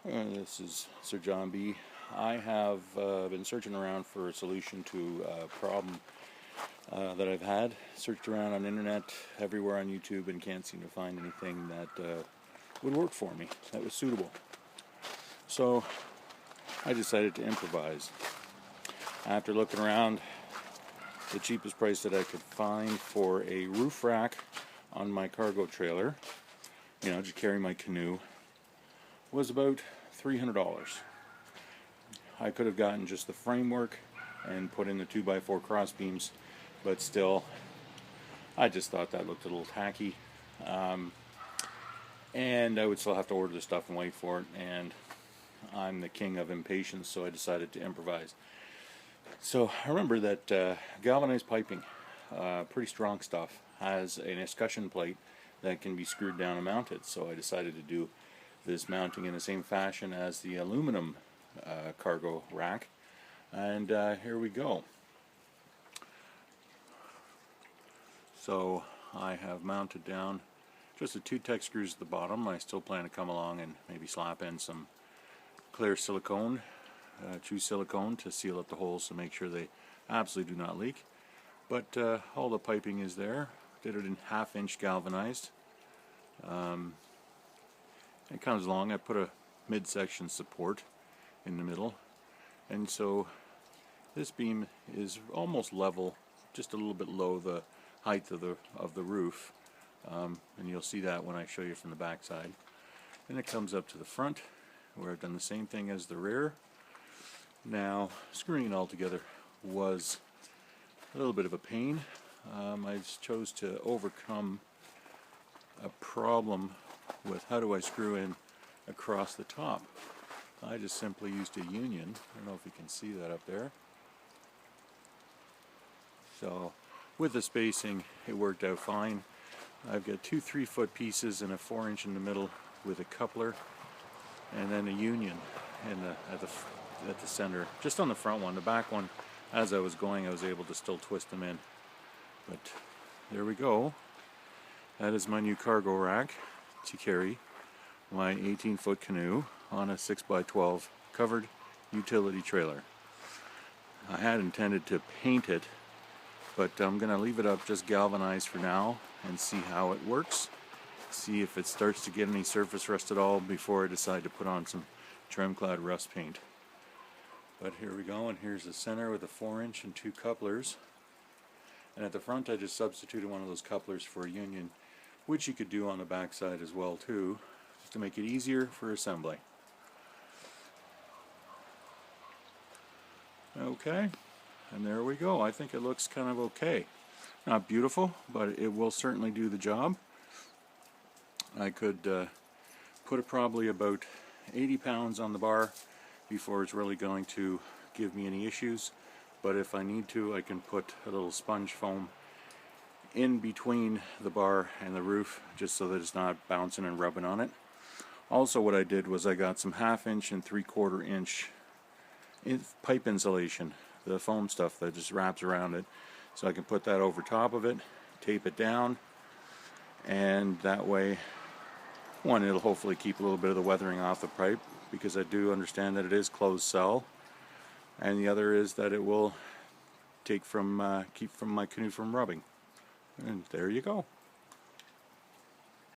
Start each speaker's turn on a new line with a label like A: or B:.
A: This is Sir John B. I have been searching around for a solution to a problem that I've had. Searched around on the internet, everywhere on YouTube, and can't seem to find anything that would work for me, that was suitable. So I decided to improvise. After looking around, the cheapest price that I could find for a roof rack on my cargo trailer, to carry my canoe, was about $300. I could have gotten just the framework and put in the 2x4 cross beams, but still, I just thought that looked a little tacky. And I would still have to order the stuff and wait for it, and I'm the king of impatience, so I decided to improvise. So I remember that galvanized piping, pretty strong stuff, has an escutcheon plate that can be screwed down and mounted, so I decided to do this mounting in the same fashion as the aluminum cargo rack, and here we go. So I have mounted down just the 2 tech screws at the bottom. I still plan to come along and maybe slap in some clear silicone, true silicone, to seal up the holes to make sure they absolutely do not leak. But all the piping is there. Did it in 1/2 inch galvanized. It comes along. I put a midsection support in the middle, and so this beam is almost level, just a little bit below the height of the roof, and you'll see that when I show you from the back side. And it comes up to the front, where I've done the same thing as the rear. Now, screwing it all together was a little bit of a pain. I chose to overcome a problem with how do I screw in across the top. I just simply used a union. I don't know if you can see that up there. So with the spacing, it worked out fine. I've got 2 3-foot pieces and a 4-inch in the middle with a coupler, and then a union at the center, just on the front one. The back one, as I was going, I was able to still twist them in. But there we go. That is my new cargo rack to carry my 18-foot canoe on a 6x12 covered utility trailer. I had intended to paint it, but I'm going to leave it up just galvanized for now and see how it works. See if it starts to get any surface rust at all before I decide to put on some trim-clad rust paint. But here we go, and here's the center with a 4-inch and 2 couplers. And at the front I just substituted one of those couplers for a union, which you could do on the back side as well too, just to make it easier for assembly. Okay, and there we go. I think it looks kind of okay. Not beautiful, but it will certainly do the job. I could put probably about 80 pounds on the bar before it's really going to give me any issues. But if I need to, I can put a little sponge foam in between the bar and the roof, just so that it's not bouncing and rubbing on it. Also, what I did was I got some 1/2 inch and 3/4 inch pipe insulation, the foam stuff that just wraps around it, so I can put that over top of it, tape it down, and that way, one, it'll hopefully keep a little bit of the weathering off the pipe, because I do understand that it is closed cell, and the other is that it will keep from my canoe from rubbing. And there you go.